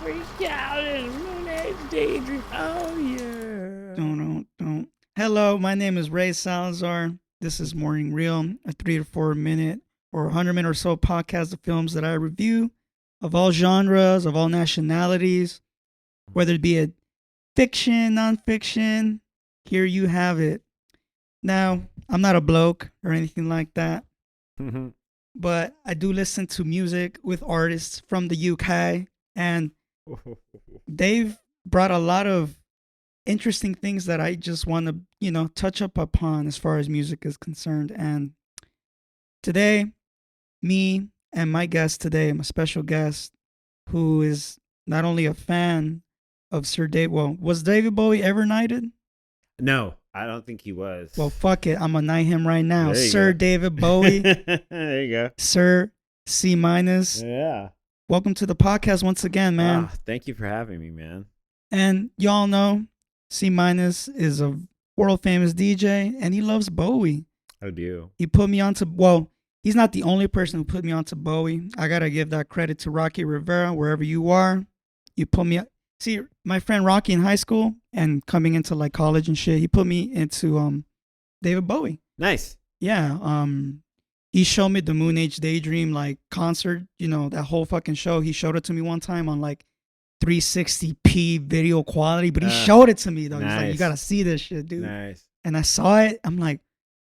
Freak out in Moonage Daydream. Oh, yeah. Don't. Hello, my name is Ray Salazar. This is Morning Real, a 3 to 4 minute or 100 minute or so podcast of films that I review of all genres, of all nationalities, whether it be a fiction, nonfiction. Here you have it. Now, I'm not a bloke or anything like that, but I do listen to music with artists from the UK, and they've brought a lot of interesting things that I just want to, touch up upon as far as music is concerned. And today, me and my guest today, my special guest, who is not only a fan of Sir Dave. Well, was David Bowie ever knighted? No, I don't think he was. Well, fuck it. I'm going to knight him right now. There you Sir go. David Bowie. There you go. Sir C minus. Yeah. Welcome to the podcast once again, man. Thank you for having me, man. And y'all know C minus is a world famous DJ and he loves Bowie. I do. He put me onto, well, he's not the only person who put me onto Bowie. I got to give that credit to Rocky Rivera, wherever you are. You put me, see, my friend Rocky in high school and coming into like college and shit, he put me into David Bowie. Nice. Yeah. He showed me the Moonage Daydream like concert, that whole fucking show. He showed it to me one time on like 360p video quality, but he showed it to me though. Nice. He's like, you gotta see this shit, dude. Nice. And I saw it. I'm like,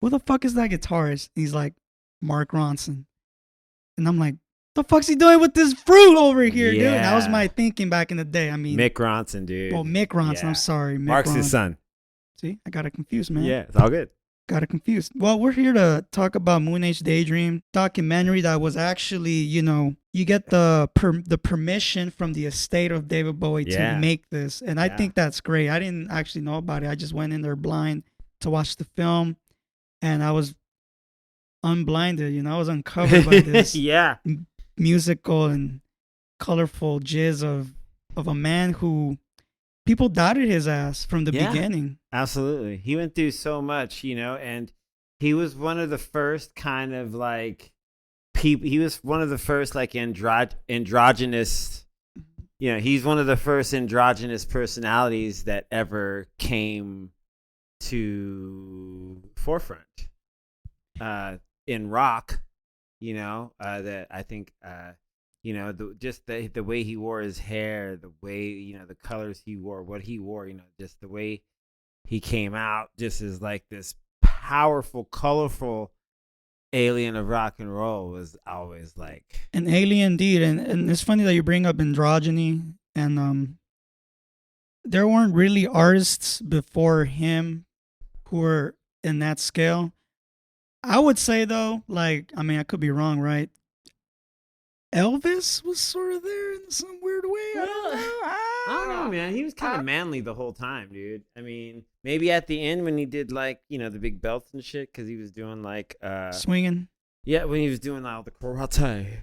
who the fuck is that guitarist? And he's like, Mark Ronson. And I'm like, the fuck's he doing with this fruit over here, dude? That was my thinking back in the day. I mean, Mick Ronson, dude. Well, Mick Ronson. Yeah. I'm sorry, Mick Mark's Ronson. his son. See, I got it confused, man. Yeah, it's all good. Got it confused. Well, we're here to talk about Moonage Daydream documentary that was actually, you get the permission from the estate of David Bowie to make this, and I think that's great. I didn't actually know about it. I just went in there blind to watch the film, and I was unblinded. I was uncovered by this musical and colorful jizz of a man who people doubted his ass from the beginning. Absolutely. He went through so much, and he was one of the first kind of like people. He was one of the first like androgynous, he's one of the first androgynous personalities that ever came to forefront in rock, that I think, the way he wore his hair, the way, the colors he wore, what he wore, just the way he came out just as like this powerful, colorful alien of rock and roll was always like an alien indeed. And it's funny that you bring up androgyny, and there weren't really artists before him who were in that scale. I would say though, like, I mean, I could be wrong, right? Elvis was sort of there in some weird way. I don't know, man. He was kind of manly the whole time, dude. I mean, maybe at the end when he did like, the big belts and shit, because he was doing like swinging. Yeah, when he was doing all the karate.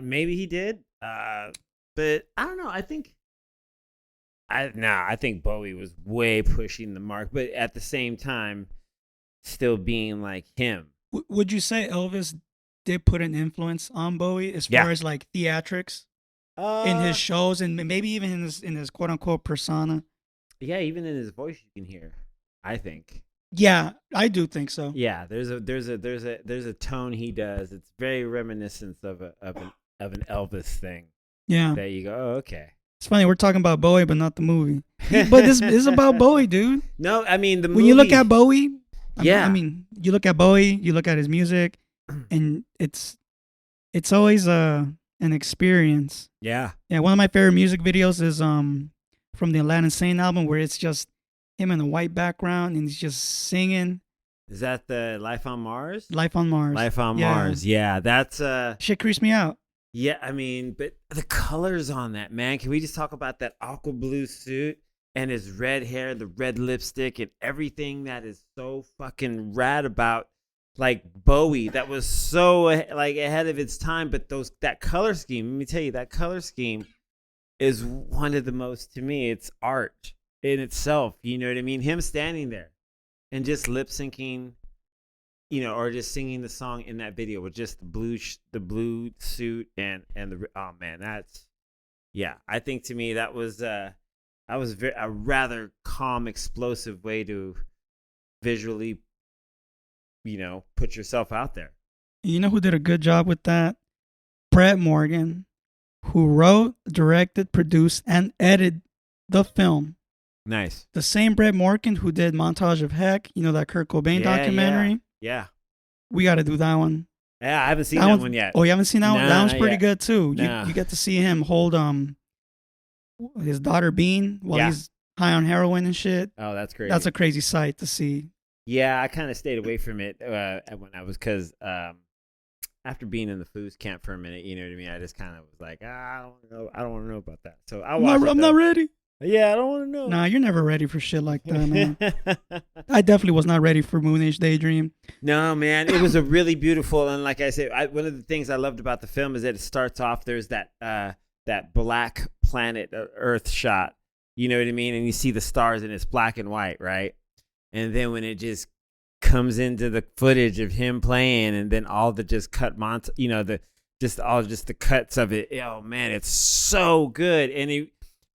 Maybe he did. But I don't know. I think Bowie was way pushing the mark, but at the same time, still being like him. Would you say Elvis did put an influence on Bowie as far as like theatrics in his shows and maybe even in his quote unquote persona? Yeah, even in his voice you can hear, I think. Yeah, I do think so. Yeah, there's a tone he does. It's very reminiscent of an Elvis thing. Yeah. There you go. Oh, okay. It's funny, we're talking about Bowie but not the movie. But this is about Bowie, dude. No, I mean the movie. When you look at Bowie, I mean, you look at Bowie, you look at his music, and it's always an experience. Yeah. Yeah, one of my favorite music videos is from the Aladdin Sane album, where it's just him in a white background and he's just singing. Is that the Life on Mars? Life on Mars. Life on Mars. Yeah, that's shit creeps me out. Yeah, I mean, but the colors on that, man. Can we just talk about that aqua blue suit and his red hair, the red lipstick, and everything that is so fucking rad about like Bowie? That was so like ahead of its time. But that color scheme, let me tell you, that color scheme is one of the most, to me, it's art in itself. You know what I mean? Him standing there and just lip syncing, or just singing the song in that video with just the blue suit and the, oh man, Yeah, I think to me that was a rather calm, explosive way to visually, put yourself out there. You know who did a good job with that? Brett Morgen, who wrote, directed, produced, and edited the film. Nice. The same Brett Morgen who did Montage of Heck, that Kurt Cobain documentary. Yeah. We got to do that one. Yeah, I haven't seen that one yet. Oh, you haven't seen that one? That one's pretty good too. Nah. You get to see him hold his daughter Bean while he's high on heroin and shit. Oh, that's crazy. That's a crazy sight to see. Yeah, I kind of stayed away from it when I was, because after being in the food camp for a minute, you know what I mean? I just kind of was like, I don't want to know about that. So I'm not ready. Yeah, I don't want to know. Nah, you're never ready for shit like that, man. I definitely was not ready for Moonage Daydream. No, man, it was a really beautiful, and like I said, one of the things I loved about the film is that it starts off, there's that black planet Earth shot, you know what I mean? And you see the stars and it's black and white, right? And then when it just comes into the footage of him playing, and then all the just cut the cuts of it, oh man, it's so good.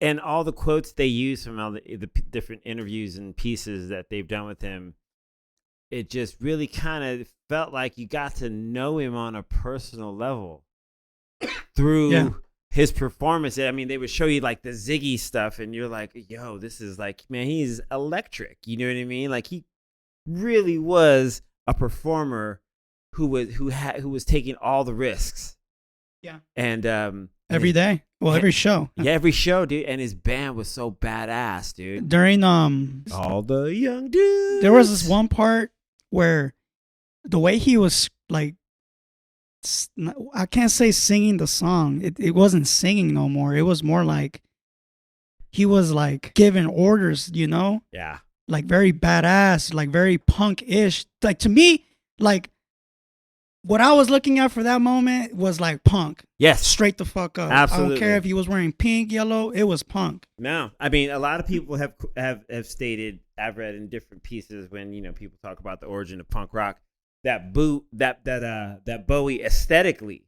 And all the quotes they use from all the different interviews and pieces that they've done with him, it just really kind of felt like you got to know him on a personal level through his performance. I mean, they would show you like the Ziggy stuff, and you're like, yo, this is like, man, he's electric. You know what I mean? Like, he really was a performer who was taking all the risks. Yeah. And every day. Well, every show. Yeah, every show, dude. And his band was so badass, dude. During all the young dudes. There was this one part where the way he was like, I can't say singing the song. It wasn't singing no more. It was more like he was like giving orders, Yeah. Like very badass, like very punk-ish. Like to me, like what I was looking at for that moment was like punk. Yes. Straight the fuck up. Absolutely. I don't care if he was wearing pink, yellow, it was punk. No. I mean, a lot of people have stated, I've read in different pieces when, people talk about the origin of punk rock, that Bowie aesthetically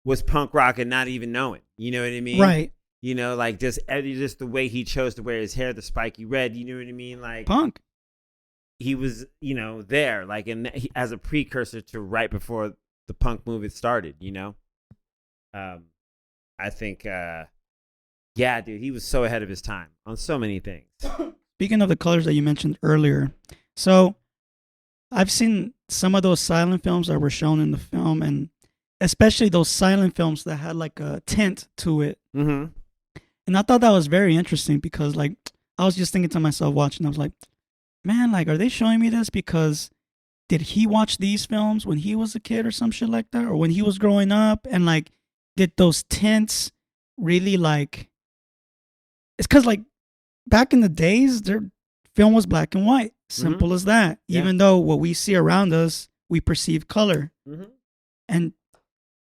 was punk rock and not even knowing. You know what I mean? Right. Like just the way he chose to wear his hair, the spiky red, you know what I mean? Like punk. He was, there, like as a precursor to right before the punk movement started, I think, dude, he was so ahead of his time on so many things. Speaking of the colors that you mentioned earlier, so I've seen some of those silent films that were shown in the film, and especially those silent films that had like a tint to it. Mm-hmm. And I thought that was very interesting because, like, I was just thinking to myself watching, I was like, man, like, are they showing me this because did he watch these films when he was a kid or some shit like that? Or when he was growing up? And, like, did those tints really, like, it's because, like, back in the days, their film was black and white. Simple as that. Yeah. Even though what we see around us, we perceive color. Mm-hmm. And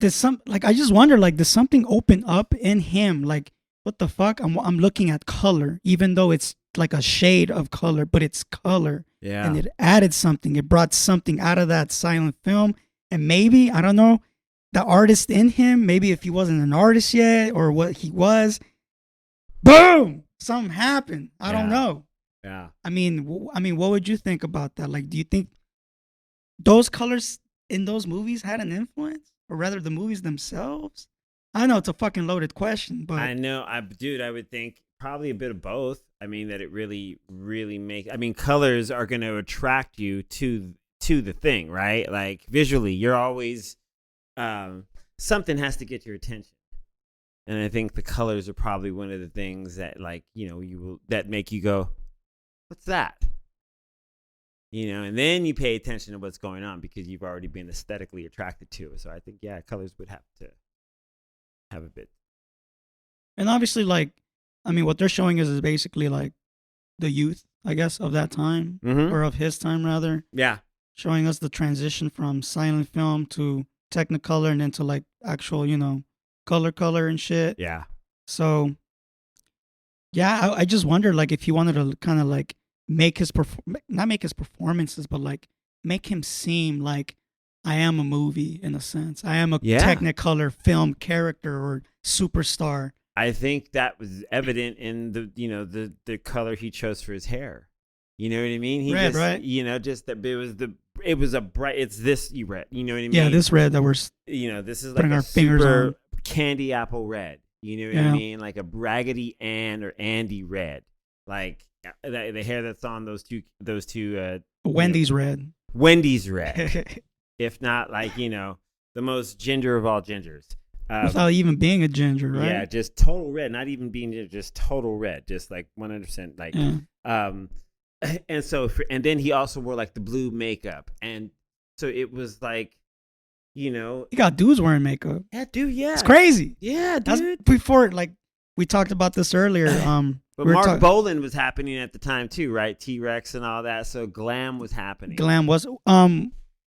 I just wonder, like, does something open up in him? Like, what the fuck? I'm looking at color, even though it's like a shade of color, but it's color. Yeah. And it added something. It brought something out of that silent film. And maybe, I don't know, the artist in him, maybe if he wasn't an artist yet or what he was, boom, something happened. I don't know. Yeah. I mean, what would you think about that? Like, do you think those colors in those movies had an influence, or rather the movies themselves? I know it's a fucking loaded question, but I know, I would think probably a bit of both. I mean, that it really, really colors are going to attract you to the thing, right? Like visually, you're always, something has to get your attention. And I think the colors are probably one of the things that, like, that make you go, what's that? And then you pay attention to what's going on because you've already been aesthetically attracted to it. So I think, colors would have to have a bit. And obviously, like, I mean, what they're showing us is basically like the youth, I guess, of that time, or of his time rather. Yeah. Showing us the transition from silent film to Technicolor and then to like actual, color and shit. Yeah. So, yeah, I just wonder, like, if he wanted to kind of like make his not make his performances, but like make him seem like I am a movie in a sense. I am a Technicolor film character or superstar. I think that was evident in the color he chose for his hair. You know what I mean? He Red, just, right? Just that it was a bright. It's this red. You know what I mean? Yeah, this red that we're this is like putting a our fingers super on. candy apple red. You know what I mean? Like a Raggedy Ann or Andy red. Like the hair that's on those two Wendy's red. Wendy's red. If not, like, the most ginger of all gingers. Without even being a ginger, right? Yeah, just total red. Not even being ginger, just total red. Just like 100%. Like, and so, and then he also wore like the blue makeup. And so it was like, He got dudes wearing makeup. Yeah, dude, yeah. It's crazy. Yeah, dude. That's before, like, we talked about this earlier. But Mark Bolan was happening at the time too, right? T-Rex and all that. So glam was happening. Glam was,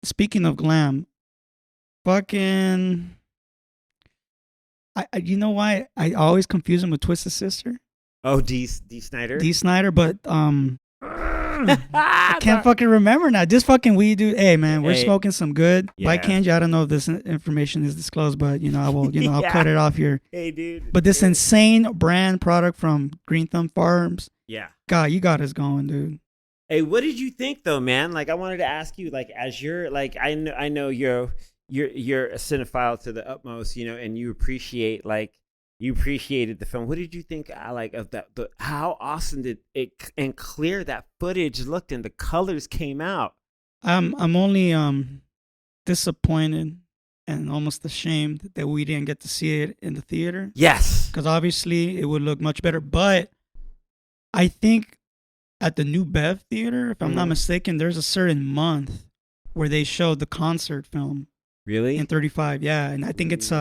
speaking of glam, fucking, you know why I always confuse him with Twisted Sister? Oh, D. Snyder? D. Snyder, but, I can't fucking remember now. Just fucking weed, dude. Hey, man, we're smoking some good. Yeah. By Kanji, I don't know if this information is disclosed, but, I will, I'll cut it off here. Hey, dude. But this insane brand product from Green Thumb Farms. Yeah. God, you got us going, dude. Hey, what did you think though, man? Like, I wanted to ask you, like, as you're, like, I know you're a cinephile to the utmost, and you appreciated the film. What did you think, like, of that? How awesome did it and clear that footage looked, and the colors came out? I'm only disappointed and almost ashamed that we didn't get to see it in the theater. Yes, because obviously it would look much better. But I think at the New Bev Theater, if I'm not mistaken, there's a certain month where they showed the concert film. Really? In 35, yeah, and I think it's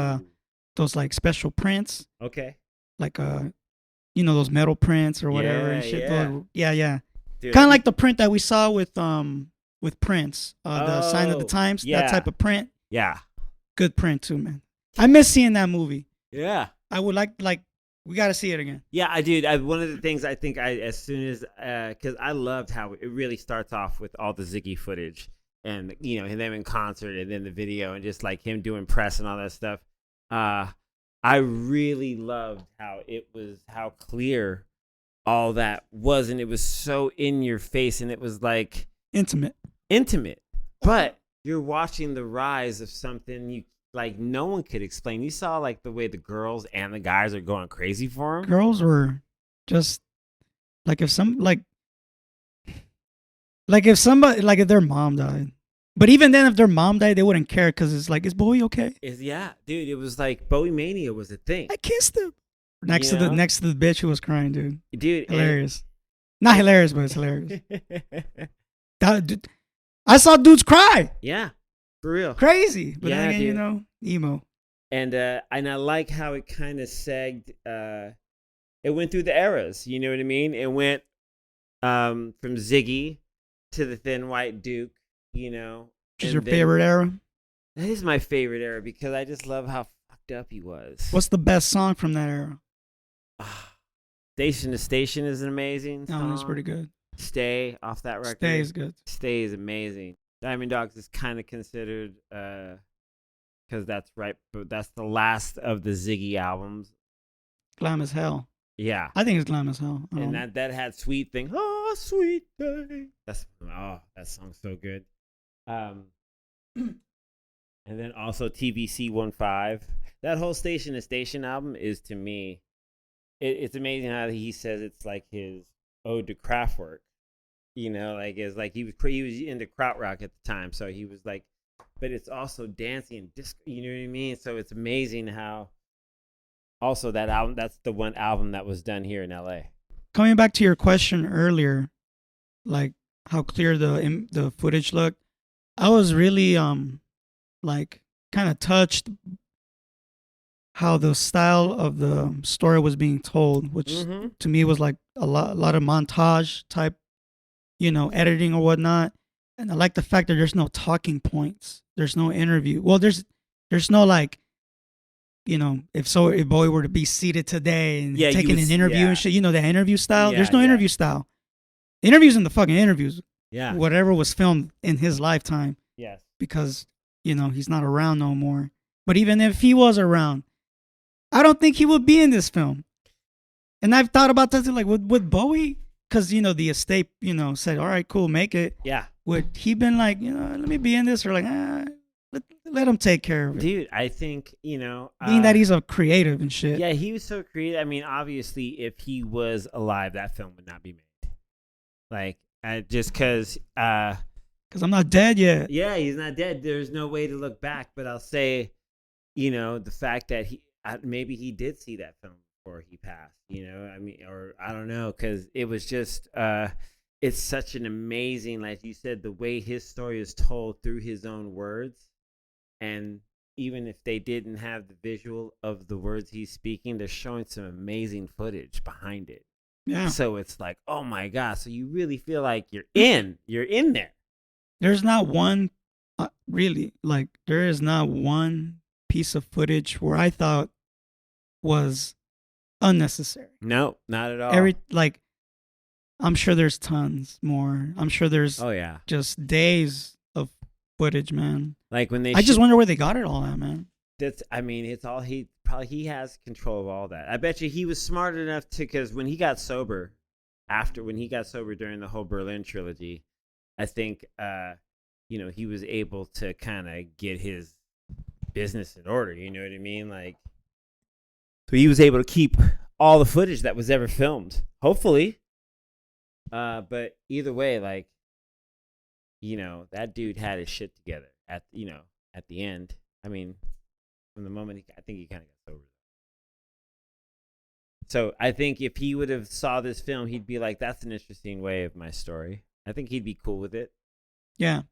those like special prints. Okay. Like those metal prints or whatever and shit. Yeah. Kind of like the print that we saw with Prince, the Sign of the Times. Yeah. That type of print. Yeah. Good print too, man. I miss seeing that movie. Yeah. I would like we got to see it again. Yeah, I do. One of the things I think as soon as because I loved how it really starts off with all the Ziggy footage and them in concert and then the video and just like him doing press and all that stuff. I really loved how clear all that was, and it was so in your face, and it was like intimate. But you're watching the rise of something you like no one could explain. You saw like the way the girls and the guys are going crazy for him. Girls were just like if somebody if their mom died. But even then, if their mom died, they wouldn't care because it's like, is Bowie okay? Yeah, dude. It was like Bowie mania was a thing. I kissed him next to the bitch who was crying, dude. Dude, hilarious. Not hilarious, but it's hilarious. Dude, I saw dudes cry. Yeah, for real. Crazy, but yeah, then again, emo. And I like how it kind of segged. It went through the eras. You know what I mean? It went from Ziggy to the Thin White Duke. Which is your favorite era? That is my favorite era because I just love how fucked up he was. What's the best song from that era? Station to Station is an amazing song. That's pretty good. Stay off that record. Stay is good. Stay is amazing. Diamond Dogs is kind of considered because that's right, but that's the last of the Ziggy albums. Glam as Hell. Yeah, I think it's Glam as Hell. And that had Sweet Thing. Oh, Sweet Thing. That song's so good. And then also TVC 15. That whole Station to Station album is, to me, it's amazing how he says it's like his ode to Kraftwerk. Like it's like he was into krautrock at the time, so he was like, but it's also dancing and disco. You know what I mean? So it's amazing how. Also, that album, that's the one album that was done here in LA. Coming back to your question earlier, like how clear the footage looked, I was really like kind of touched how the style of the story was being told, which to me was like a lot of montage type, editing or whatnot. And I like the fact that there's no talking points. There's no interview. Well, there's no like, if Bowie were to be seated today and taking an interview and shit, the interview style. There's no interview style. Interviews in the fucking interviews. Yeah. Whatever was filmed in his lifetime. Yes. Because, he's not around no more. But even if he was around, I don't think he would be in this film. And I've thought about that too, like with Bowie, because you know the estate, you know, said, "All right, cool, make it." Yeah. Would he been like, you know, let me be in this, or like, let him take care of it? Dude, I think, you know, Being that he's a creative and shit. yeah, he was so creative. I mean, obviously, if he was alive, that film would not be made. Like, just because, Because I'm not dead yet. yeah, he's not dead. There's no way to look back. But I'll say, you know, the fact that maybe he did see that film before he passed. You know, I mean, or I don't know, because it was just, it's such an amazing, like you said, the way his story is told through his own words. And even if they didn't have the visual of the words he's speaking, they're showing some amazing footage behind it. Yeah. So it's like, oh my God. So you really feel like you're in there. There's not one, really, like, there is not one piece of footage where I thought was unnecessary. No, not at all. I'm sure there's tons more. I'm sure there's Oh yeah. just days of footage, man. Like when they I just wonder where they got it all at, man. I mean, it's all he has control of all that. I bet you he was smart enough to, because when he got sober during the whole Berlin trilogy, I think you know, he was able to kind of get his business in order, you know what I mean? Like, so he was able to keep all the footage that was ever filmed, hopefully. But either way, like, you know, that dude had his shit together at the end. I mean, from the moment I think he kind of got sober. So I think if he would have saw this film, he'd be like, that's an interesting way of my story. I think he'd be cool with it. Yeah.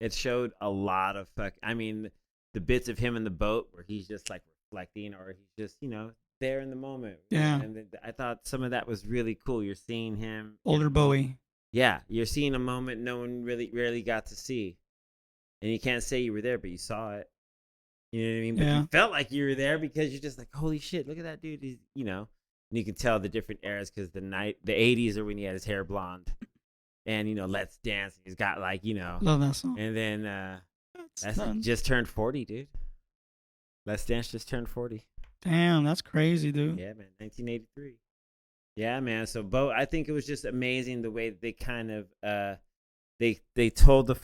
It showed a lot of I mean, the bits of him in the boat where he's just like reflecting, or he's just, you know, there in the moment. Yeah. And I thought some of that was really cool. You're seeing him. Older Bowie. Yeah. You're seeing a moment no one rarely got to see. And you can't say you were there, but you saw it. You know what I mean? But you felt like you were there because you're just like, holy shit, look at that dude. He's, you know, and you can tell the different eras, because the 80s are when he had his hair blonde. And, you know, Let's Dance. He's got, like, you know. Love that song. And then that's just turned 40, dude. Let's Dance just turned 40. Damn, that's crazy, dude. Yeah, man. 1983. Yeah, man. So, I think it was just amazing the way they kind of, they told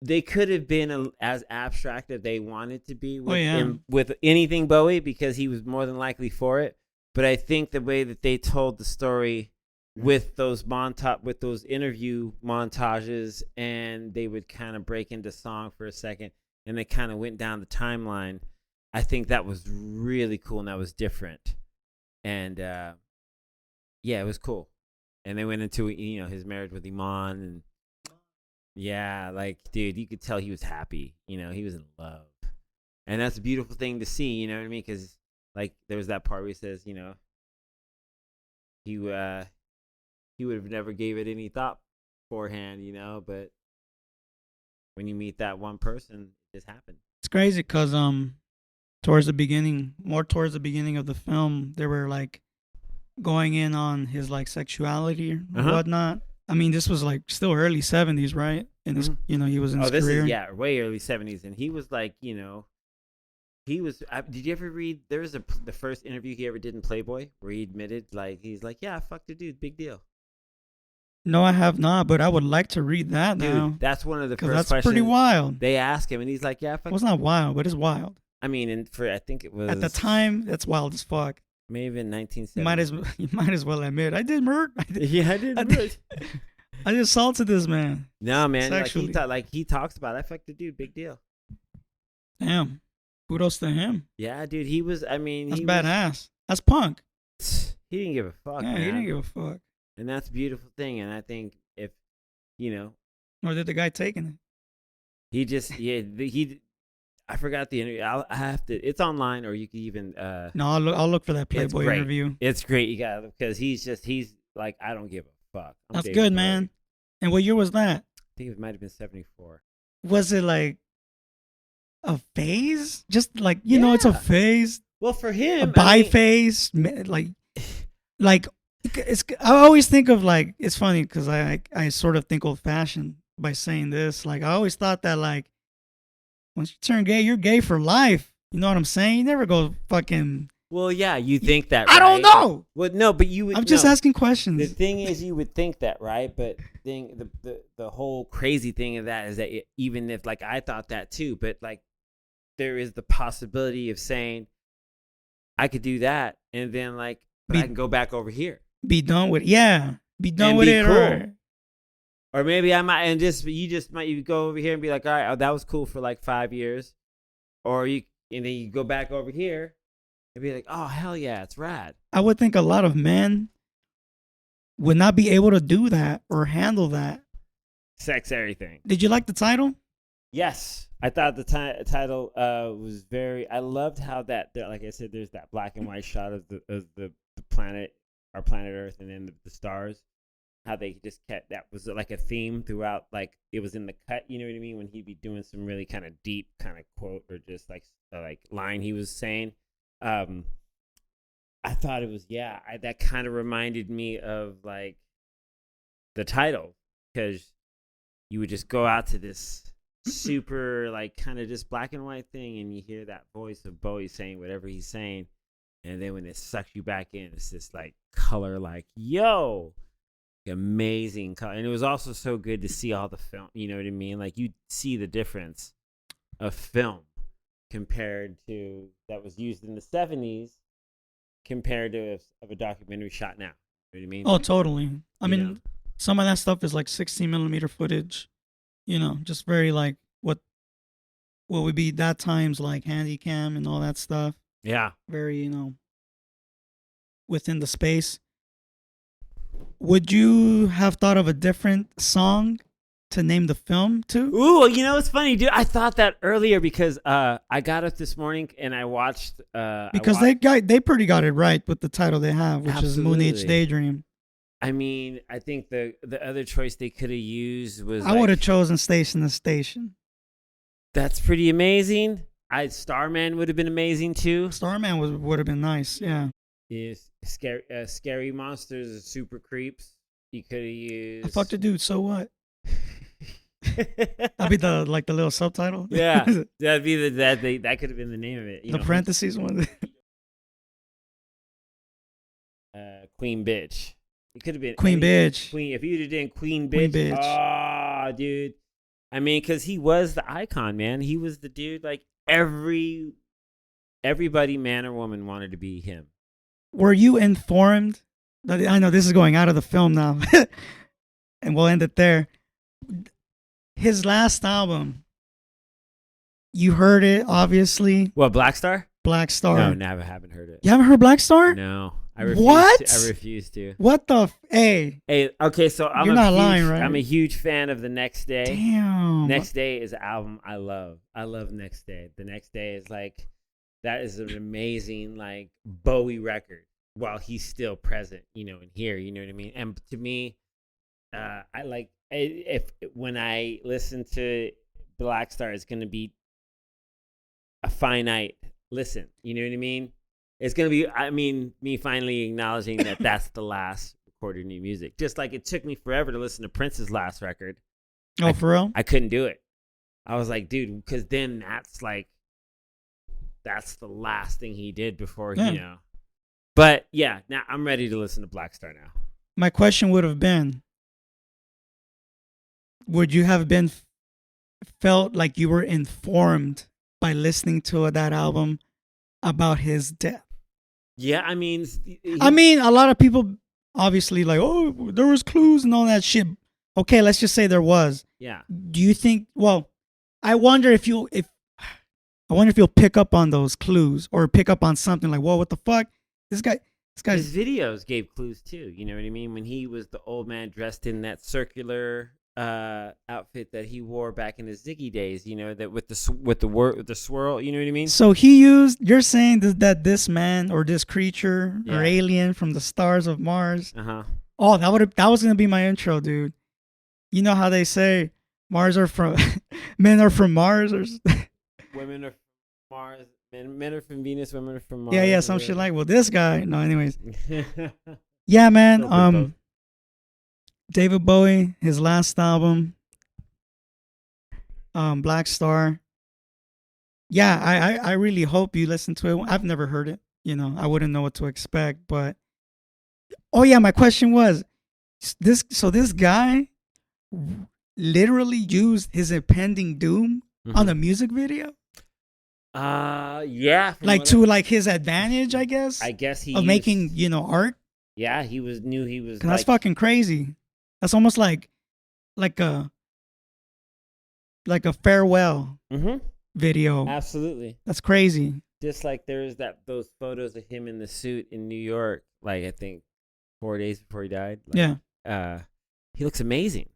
they could have been as abstract as they wanted to be with anything Bowie, because he was more than likely for it. But I think the way that they told the story with those interview montages, and they would kind of break into song for a second, and they kind of went down the timeline. I think that was really cool, and that was different. And yeah, it was cool. And they went into, you know, his marriage with Iman, and yeah, like, dude, you could tell he was happy. You know, he was in love, and that's a beautiful thing to see. You know what I mean? Because, like, there was that part where he says, you know, he would have never gave it any thought beforehand, you know, but when you meet that one person, it just happened. It's crazy because towards the beginning of the film, they were like going in on his like sexuality or whatnot. I mean, this was like still early 70s, right? And this, you know, he was in his career. Way early 70s, and he was like, you know, he was. Did you ever read? There was the first interview he ever did in Playboy where he admitted, like, he's like, yeah, I fucked a dude, big deal. No, I have not, but I would like to read that now. Dude, that's one of the first that's questions. Pretty wild. They ask him, and he's like, yeah, I fucked. Well, it's not wild, but it's wild. I mean, I think it was at the time. That's wild as fuck. Maybe in 1970. You might as well admit I did murder. I did. I just assaulted this man. No, man. Like he talks about, I fucked a dude, big deal. Damn. Kudos to him. Yeah, dude. He was. I mean, that's badass. That's punk. He didn't give a fuck. Yeah, man. He didn't give a fuck. And that's a beautiful thing. And I think if, you know, or did the guy taking it? He just I forgot the interview. I have to. It's online, or you can even. No, I'll look for that Playboy interview. It's great. You got it, because he's like, I don't give a fuck. That's good, man. And what year was that? I think it might have been 74. Was it like a phase? Just like, you know, it's a phase. Well, for him, a bi-phase, like it's. I always think of, like, it's funny because I sort of think old-fashioned by saying this. Like, I always thought that, like, once you turn gay, you're gay for life. You know what I'm saying? You never go fucking. Well, yeah, you think that, I don't right? know. Well, no, but you would. I'm just no. asking The questions. thing is, you would think that, right? But the whole crazy thing of that is that even if, like, I thought that too, but like, there is the possibility of saying, I could do that, and then like, but I can go back over here. Be done with Be done And with be it. cool. Or maybe I might, and you go over here and be like, all right, oh, that was cool for like 5 years, and then you go back over here and be like, oh hell yeah, it's rad. I would think a lot of men would not be able to do that or handle that. Sex everything. Did you like the title? Yes, I thought the title was very. I loved how like I said, there's that black and white shot of the planet, our planet Earth, and then the stars. How they just kept that was like a theme throughout. Like it was in the cut. You know what I mean? When he'd be doing some really kind of deep kind of quote or just like line he was saying. I thought it was that kind of reminded me of like the title, because you would just go out to this super like kind of just black and white thing, and you hear that voice of Bowie saying whatever he's saying, and then when it sucks you back in, it's this like color, like yo, amazing color. And it was also so good to see all the film, you know what I mean, like you see the difference of film compared to that was used in the 70s compared to of a documentary shot now, you know what I mean? Oh, totally. I mean, some of that stuff is like 16 millimeter footage, just very like what would be that times like handy cam and all that stuff. Yeah. Very, within the space. Would you have thought of a different song to name the film to? Ooh, it's funny, dude. I thought that earlier because I got up this morning and I watched. Because they pretty got it right with the title they have, which Absolutely. is Moonage Daydream. I mean, I think the other choice they could have used was I would have chosen Station to Station. That's pretty amazing. Starman would have been amazing too. Starman would have been nice, yeah. Is scary monsters and super creeps. You could have used. I fucked a dude. So what? That'd be the little subtitle. Yeah, that'd be that could have been the name of it. The parentheses one. Queen bitch. It could have been Queen bitch. Queen. If you'd have done Queen bitch. Oh, dude. I mean, because he was the icon, man. He was the dude. Like everybody, man or woman, wanted to be him. Were you informed? I know this is going out of the film now, and we'll end it there. His last album, you heard it, obviously. What, Black Star? Black Star. No, never haven't heard it. You haven't heard Black Star? No. I refuse to. What the Hey, okay, so you're not lying, right? I'm a huge fan of The Next Day. Damn. Next Day is an album I love. I love Next Day. The Next Day is like, that is an amazing like Bowie record while he's still present, and here, you know what I mean? And to me, I like, when I listen to Black Star, it's going to be a finite listen, you know what I mean? It's going to be, me finally acknowledging that that's the last recorded new music. Just like it took me forever to listen to Prince's last record. Oh, for real? I couldn't do it. I was like, dude, because then that's the last thing he did before, But yeah, now I'm ready to listen to Black Star now. My question would have been, would you have felt like you were informed by listening to that album about his death? Yeah, I mean, a lot of people obviously like, oh, there was clues and all that shit. Okay, let's just say there was. Yeah. Do you think? Well, I wonder if you'll pick up on those clues or pick up on something like, whoa, what the fuck? This guy's. His videos gave clues too. You know what I mean? When he was the old man dressed in that circular outfit that he wore back in his Ziggy days, that with the swirl, you know what I mean? So you're saying that this man or this creature or alien from the stars of Mars. Oh, that was gonna be my intro, dude. You know how they say men are from Mars, or women are from Mars, men are from Venus, women are from Mars. Yeah, some shit like. Well, this guy. No, anyways. Yeah, man. David Bowie, his last album, Black Star. yeah, I really hope you listen to it. I've never heard it. You know, I wouldn't know what to expect. But oh yeah, my question was this. So this guy literally used his impending doom on a music video, Yeah. like to like his advantage, I guess he of used. making art. Yeah, he was knew he was 'Cause that's like. fucking crazy. That's almost like a like a farewell Mm-hmm. video. Absolutely. That's crazy. Just like there's those photos of him in the suit in New York, like I think 4 days before he died. Like, Yeah. he looks amazing.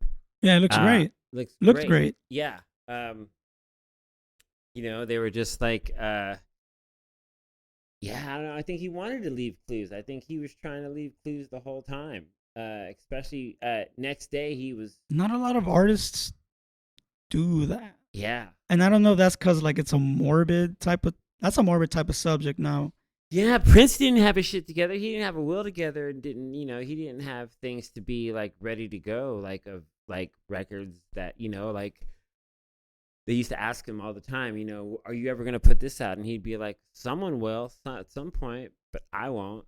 Yeah, it looks great. Looks Great. Yeah. They were just like, yeah, I don't know. I think he wanted to leave clues. I think he was trying to leave clues the whole time. Especially next day he was. Not a lot of artists do that. Yeah. And I don't know if that's because like it's a morbid type of subject now. Yeah, Prince didn't have his shit together. He didn't have a will together, and he didn't have things to be like ready to go, like of like records that like they used to ask him all the time. Are you ever gonna put this out? And he'd be like, someone will at some point, but I won't.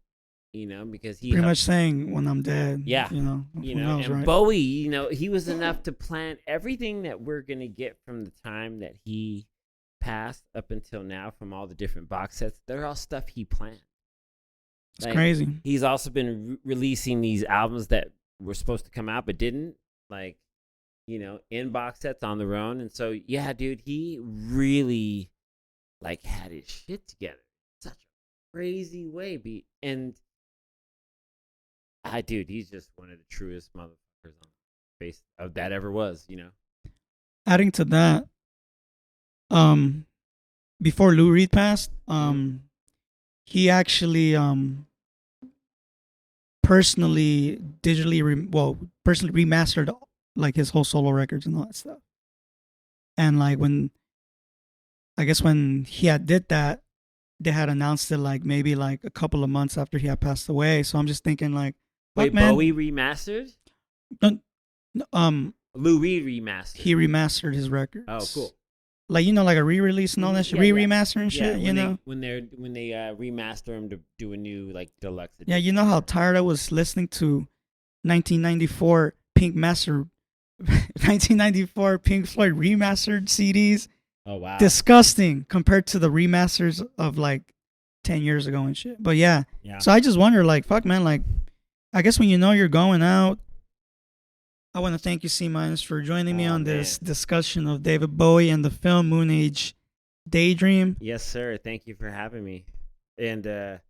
Because he Pretty much saying when I'm dead. Yeah. Who knows, and right? Bowie, he was enough to plan everything that we're gonna get from the time that he passed up until now, from all the different box sets. They're all stuff he planned. It's crazy. He's also been releasing these albums that were supposed to come out but didn't, like, in box sets on their own. And so, yeah, dude, he really like had his shit together. Such a crazy way. Dude, he's just one of the truest motherfuckers on the face of that ever was. Adding to that, before Lou Reed passed, he actually personally remastered like his whole solo records and all that stuff. And like when he had did that, they had announced it like maybe like a couple of months after he had passed away. So I'm just thinking like, wait, man, Bowie remastered? Lou Reed remastered. He remastered his records. Oh, cool. Like like a re-release and all that shit, remaster and shit. When they remaster them to do a new like deluxe edition. Yeah, you know how tired I was listening to 1994 Pink Floyd remastered CDs. Oh wow, disgusting compared to the remasters of like 10 years ago and shit. But yeah. So I just wonder, like, fuck, man, like, I guess when you're going out, I want to thank you, C- for joining me on this discussion of David Bowie and the film Moonage Daydream. Yes, sir. Thank you for having me. And it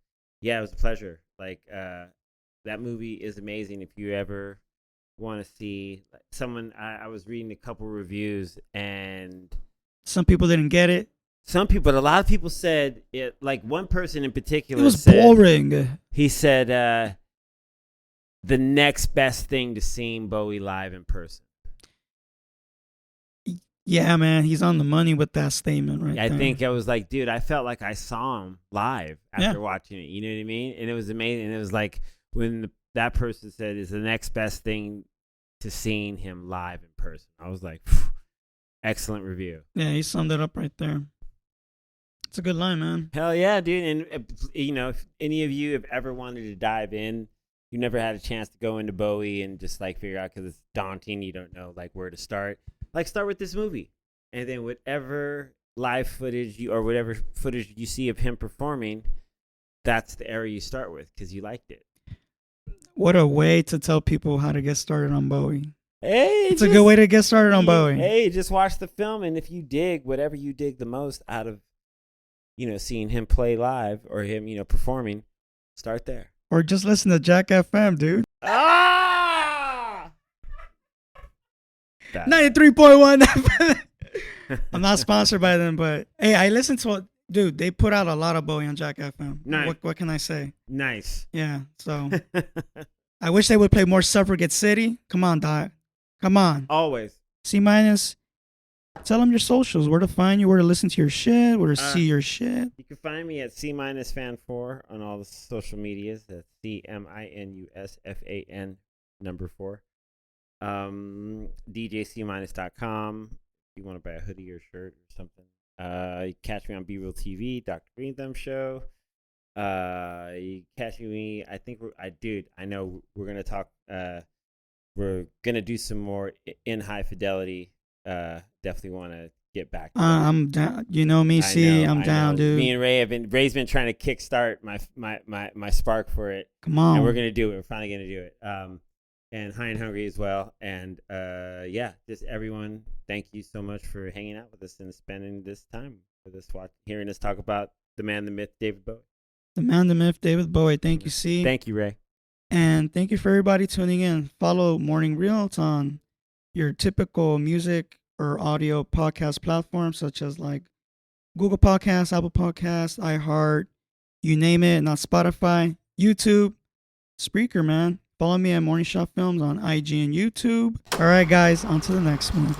was a pleasure. Like, that movie is amazing. If you ever want to see someone, I was reading a couple reviews, and some people didn't get it. But a lot of people said it. Like one person in particular, it was boring. He said the next best thing to seeing Bowie live in person. Yeah, man, he's on the money with that statement, right? I think I was like, dude, I felt like I saw him live after watching it. You know what I mean? And it was amazing. And it was like when that person said, "Is the next best thing to seeing him live in person." I was like, excellent review. Yeah, he summed it up right there. It's a good line, man. Hell yeah, dude. And if any of you have ever wanted to dive in, you never had a chance to go into Bowie and just like figure out, because it's daunting, you don't know like where to start. Like, start with this movie, and then whatever live footage or whatever footage you see of him performing, that's the area you start with because you liked it. What a way to tell people how to get started on Bowie. Hey, it's a good way to get started on Bowie. Hey, just watch the film, and if you dig whatever you dig the most out of, seeing him play live or him, performing, start there. Or just listen to Jack FM, dude. 93.1 FM. I'm not sponsored by them, but hey, I listened to it. Dude, they put out a lot of Bowie on Jack FM. Nice. What can I say? Nice. Yeah, so I wish they would play more Suffragette City. Come on, Doc. Come on. Always. C-. Tell them your socials, where to find you, where to listen to your shit, where to see your shit. You can find me at C-Fan4 on all the social medias. That's CMINUSFAN number 4. DJC-.com. If you want to buy a hoodie or shirt or something, You catch me on B Real TV, Dr. Green Thumb Show. You catch me. I think I know we're gonna talk. We're gonna do some more in high fidelity. Definitely want to get back to that. I'm down. You know me, I'm down, dude. Me and Ray's been trying to kickstart my spark for it. Come on. And we're gonna do it. We're finally gonna do it. And High and Hungry as well. And yeah, just everyone, thank you so much for hanging out with us and spending this time with us, hearing us talk about the man, the myth, David Bowie. The man, the myth, David Bowie. Thank you, C. Thank you, Ray. And thank you for everybody tuning in. Follow Morning Reels on your typical music or audio podcast platforms, such as like Google Podcasts, Apple Podcasts, iHeart, you name it, not Spotify, YouTube, Spreaker, man. Follow me at Morning Shot Films on IG and YouTube. All right, guys, on to the next one.